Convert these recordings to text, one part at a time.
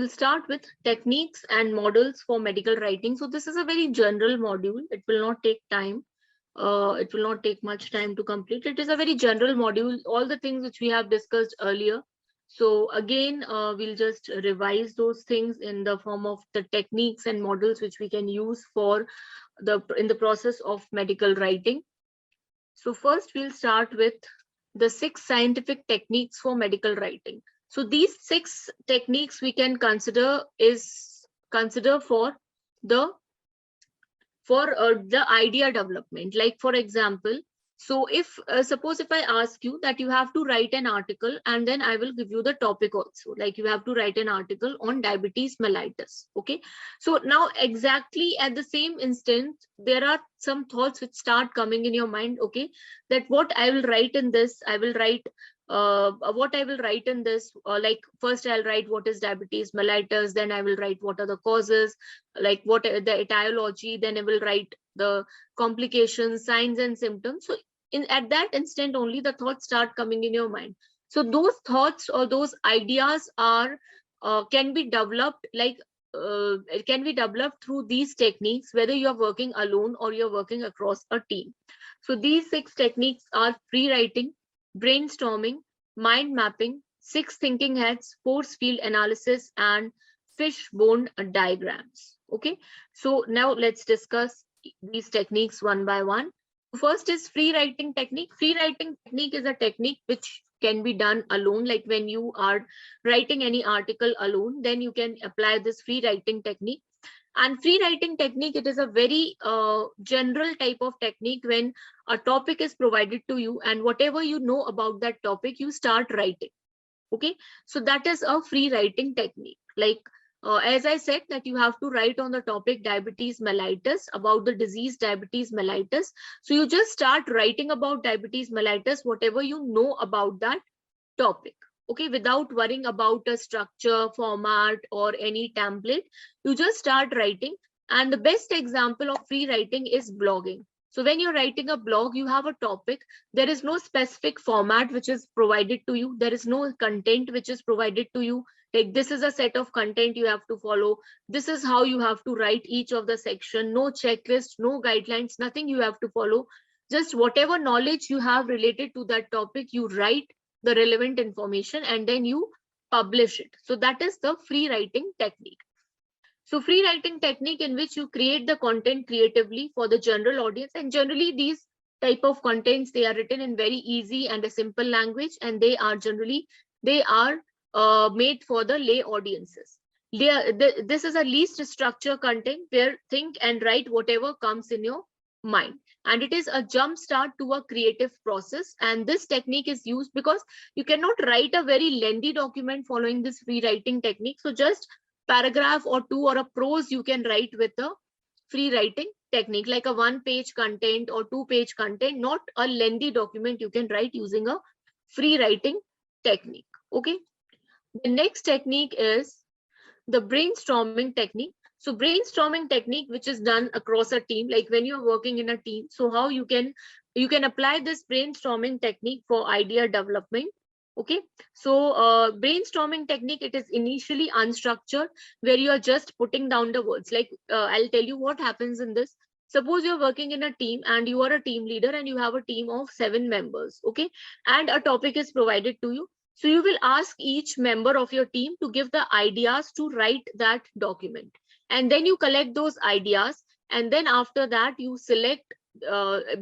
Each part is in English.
we'll start with techniques and models for medical writing. So this is a very general module. It will not take time. It will not take much time to complete. It is a very general module, all the things which we have discussed earlier. So again, we'll just revise those things in the form of the techniques and models which we can use for in the process of medical writing. So first we'll start with the 6 scientific techniques for medical writing. So these 6 techniques we can consider for the idea development. Like for example, so if suppose if I ask you that you have to write an article, and then I will give you the topic also, like you have to write an article on diabetes mellitus. Okay, so now exactly at the same instant there are some thoughts which start coming in your mind. Okay, that what I will write in this, like first I'll write what is diabetes mellitus, then I will write what are the causes, like what the etiology, then I will write the complications, signs and symptoms. So at that instant only the thoughts start coming in your mind. So those thoughts or those ideas are can be developed it can be developed through these techniques, whether you are working alone or you're working across a team. So these 6 techniques are free writing, brainstorming, mind mapping, 6 thinking heads, force field analysis, and fishbone diagrams. Okay, so now let's discuss these techniques one by one. First is free writing technique. Free writing technique is a technique which can be done alone. Like when you are writing any article alone, then you can apply this free writing technique. And free writing technique, it is a very general type of technique when a topic is provided to you and whatever you know about that topic, you start writing. Okay, so that is a free writing technique. Like as I said, that you have to write on the topic diabetes mellitus, about the disease diabetes mellitus. So you just start writing about diabetes mellitus, whatever you know about that topic. Okay, without worrying about a structure, format, or any template, you just start writing. And the best example of free writing is blogging. So when you're writing a blog, you have a topic. There is no specific format which is provided to you. There is no content which is provided to you. Like this is a set of content you have to follow. This is how you have to write each of the section. No checklist, no guidelines, nothing you have to follow. Just whatever knowledge you have related to that topic, you write the relevant information and then you publish it. So that is the free writing technique. So free writing technique in which you create the content creatively for the general audience, and generally these type of contents, they are written in very easy and a simple language, and they are made for the lay audiences. This is a least structure content where think and write whatever comes in your mind, and it is a jump start to a creative process. And this technique is used because you cannot write a very lengthy document following this free writing technique. So just paragraph or 2 or a prose you can write with the free writing technique, like a 1-page content or 2-page content, not a lengthy document you can write using a free writing technique. Okay, the next technique is the brainstorming technique. So brainstorming technique, which is done across a team, like when you're working in a team. So how you can apply this brainstorming technique for idea development. Okay, so brainstorming technique, it is initially unstructured, where you are just putting down the words. Like I'll tell you what happens in this. Suppose you're working in a team and you are a team leader and you have a team of 7 members. Okay, and a topic is provided to you. So you will ask each member of your team to give the ideas to write that document. And then you collect those ideas. And then after that, you select,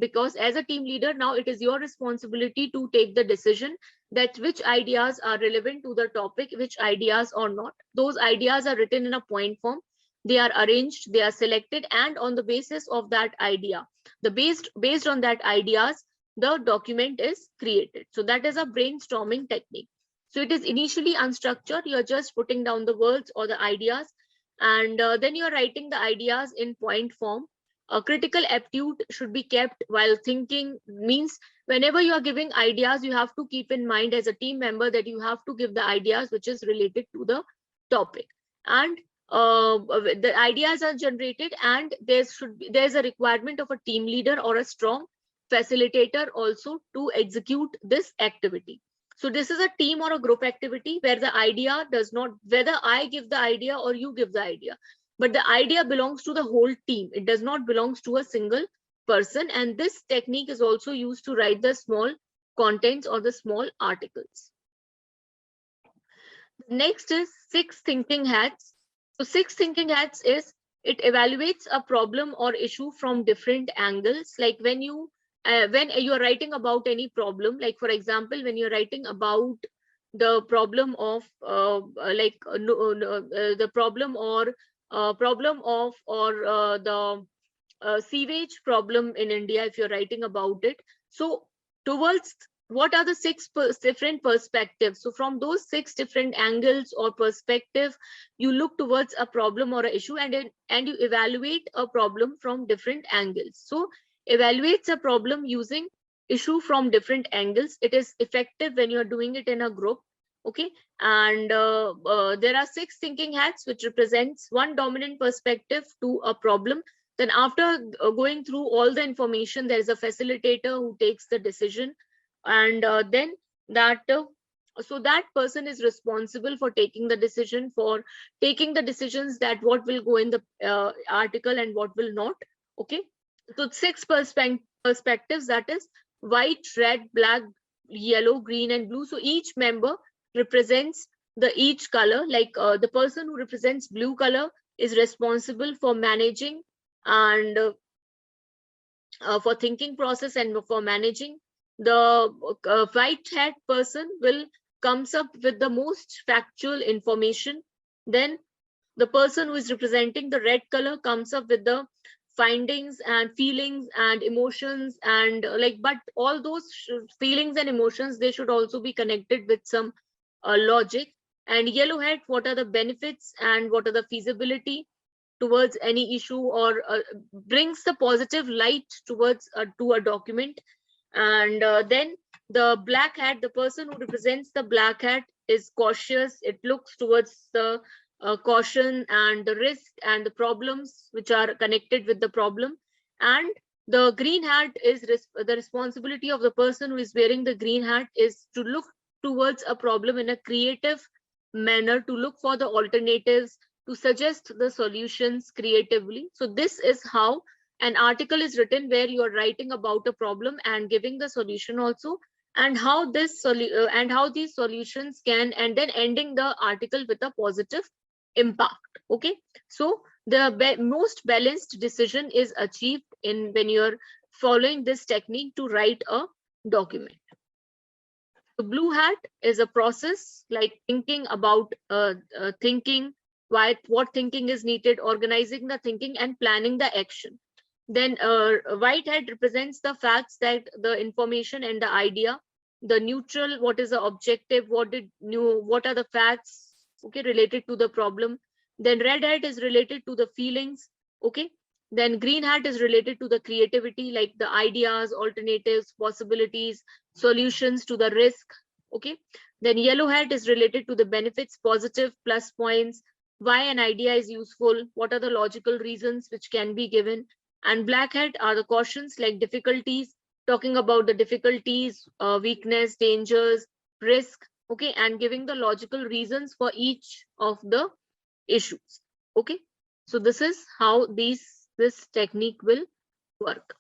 because as a team leader, now it is your responsibility to take the decision that which ideas are relevant to the topic, which ideas are not. Those ideas are written in a point form. They are arranged, they are selected, and on the basis of that idea, based on that ideas, the document is created. So that is a brainstorming technique. So it is initially unstructured. You're just putting down the words or the ideas, and then you're writing the ideas in point form. A critical aptitude should be kept while thinking. Means whenever you are giving ideas, you have to keep in mind as a team member that you have to give the ideas which is related to the topic. And the ideas are generated, and there's a requirement of a team leader or a strong facilitator also to execute this activity. So this is a team or a group activity where the idea does not, whether I give the idea or you give the idea, but the idea belongs to the whole team. It does not belong to a single person. And this technique is also used to write the small contents or the small articles. Next is 6 thinking hats. So 6 thinking hats is, it evaluates a problem or issue from different angles. Like when you are writing about any problem, like for example, when you're writing about the problem of the problem or the sewage problem in India, if you're writing about it. So towards what are the 6 different perspectives? So from those 6 different angles or perspective, you look towards a problem or an issue, and you evaluate a problem from different angles. So evaluates a problem using issue from different angles. It is effective when you're doing it in a group. Okay, and there are 6 thinking hats, which represents one dominant perspective to a problem. Then after going through all the information, there is a facilitator who takes the decision, and then that so that person is responsible for taking the decision, for taking the decisions that what will go in the article and what will not. Okay, so 6 perspectives, that is white, red, black, yellow, green, and blue. So each member represents the each color. Like the person who represents blue color is responsible for managing and for thinking process and for managing. The white hat person will comes up with the most factual information. Then the person who is representing the red color comes up with the findings and feelings and emotions, and but all those feelings and emotions, they should also be connected with some logic. And yellow hat, what are the benefits and what are the feasibility towards any issue, or brings the positive light towards to a document. And then the black hat, the person who represents the black hat is cautious. It looks towards the caution and the risk and the problems which are connected with the problem. And the green hat is the responsibility of the person who is wearing the green hat is to look towards a problem in a creative manner, to look for the alternatives, to suggest the solutions creatively. So this is how an article is written, where you are writing about a problem and giving the solution also, and how this and how these solutions can, and then ending the article with a positive impact. Okay, so the most balanced decision is achieved in when you're following this technique to write a document. The blue hat is a process like thinking about thinking, what thinking is needed, organizing the thinking and planning the action. Then white hat represents the facts, that the information and the idea. The neutral, what is the objective, what are the facts, okay, related to the problem. Then red hat is related to the feelings. Okay, then green hat is related to the creativity, like the ideas, alternatives, possibilities, solutions to the risk. Okay, then yellow hat is related to the benefits, positive, plus points, why an idea is useful, what are the logical reasons which can be given. And black hat are the cautions, like difficulties, talking about the difficulties, weakness, dangers, risk. Okay, and giving the logical reasons for each of the issues. Okay, so this is how this technique will work.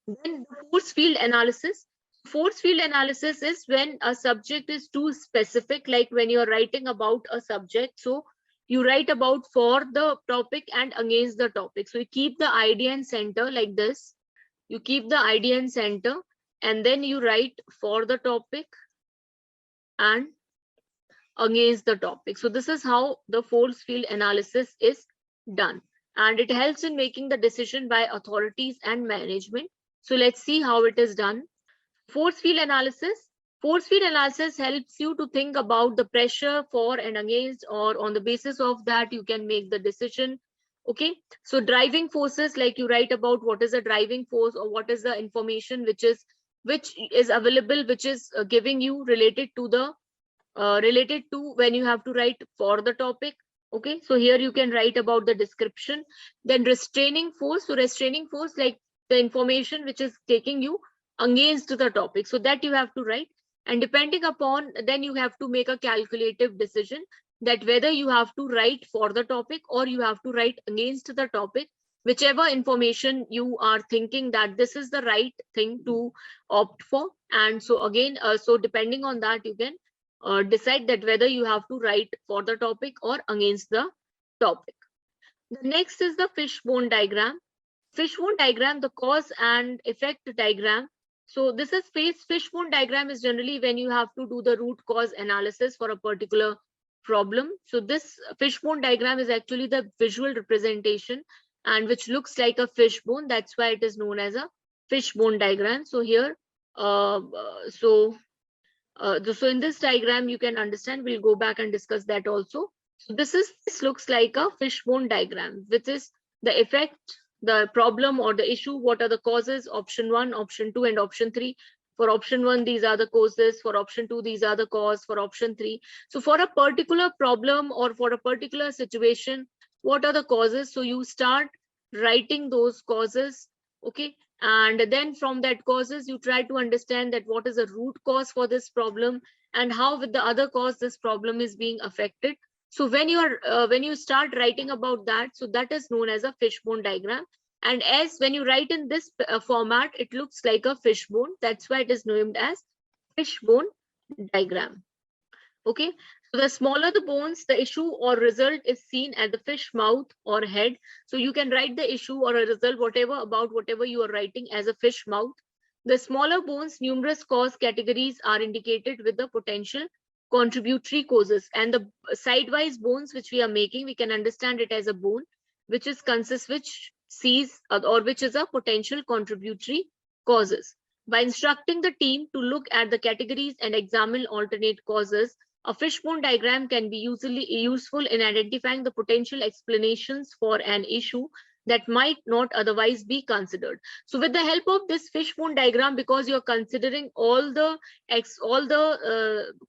Then the force field analysis. Force field analysis is when a subject is too specific, like when you're writing about a subject. So you write about for the topic and against the topic. So you keep the idea in center like this. You keep the idea in center, and then you write for the topic and against the topic. So this is how the force field analysis is done, and it helps in making the decision by authorities and management. So let's see how it is done. Force field analysis. Force field analysis helps you to think about the pressure for and against, or on the basis of that you can make the decision. Okay, so driving forces, like you write about what is a driving force, or what is the information which is available, which is giving you related to when you have to write for the topic. Okay, so here you can write about the description. Then restraining force. So restraining force, like the information which is taking you against the topic, so that you have to write. And depending upon, then you have to make a calculative decision that whether you have to write for the topic or you have to write against the topic, whichever information you are thinking that this is the right thing to opt for. And so again, so depending on that, you can decide that whether you have to write for the topic or against the topic. The next is the fishbone diagram. Fishbone diagram, the cause and effect diagram. So this is fishbone diagram is generally when you have to do the root cause analysis for a particular problem. So this fishbone diagram is actually the visual representation and which looks like a fishbone. That's why it is known as a fishbone diagram. So here, so in this diagram, you can understand, we'll go back and discuss that also. So this looks like a fishbone diagram, which is the effect, the problem or the issue, what are the causes, option 1, option 2, and option 3. For option 1, these are the causes. For option 2, these are the cause. For option 3. So for a particular problem or for a particular situation, what are the causes? So you start writing those causes, okay? And then from that causes, you try to understand that what is the root cause for this problem and how with the other cause this problem is being affected. So when you start writing about that, so that is known as a fishbone diagram. And as when you write in this format, it looks like a fishbone. That's why it is named as fishbone diagram. Okay, so the smaller the bones, the issue or result is seen at the fish mouth or head. So you can write the issue or a result, whatever you are writing as a fish mouth. The smaller bones, numerous cause categories are indicated with the potential contributory causes, and the sidewise bones which we are making, we can understand it as a bone which is which sees or which is a potential contributory causes. By instructing the team to look at the categories and examine alternate causes, a fishbone diagram can be useful in identifying the potential explanations for an issue that might not otherwise be considered. So with the help of this fishbone diagram, because you're considering all the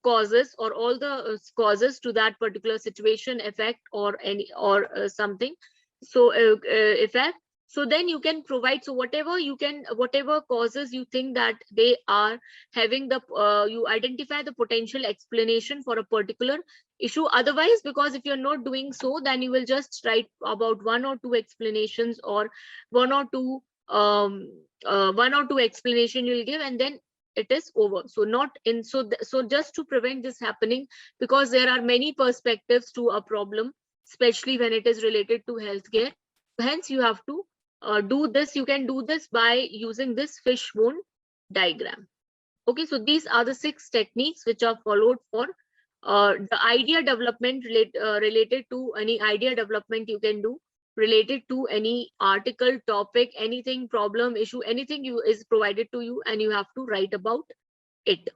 causes or all the causes to that particular situation, effect or something, so effect, so then you can provide, so whatever causes you think that they are having the you identify the potential explanation for a particular issue. Otherwise, because if you're not doing so, then you will just write about 1 or 2 explanations or 1 or 2 explanation you'll give, and then it is over. So not in so just to prevent this happening, because there are many perspectives to a problem, especially when it is related to healthcare. Hence, you have to do this. You can do this by using this fishbone diagram. Okay, so these are the 6 techniques which are followed for the idea development related to any idea development you can do related to any article, topic, anything, problem, issue, anything is provided to you, and you have to write about it.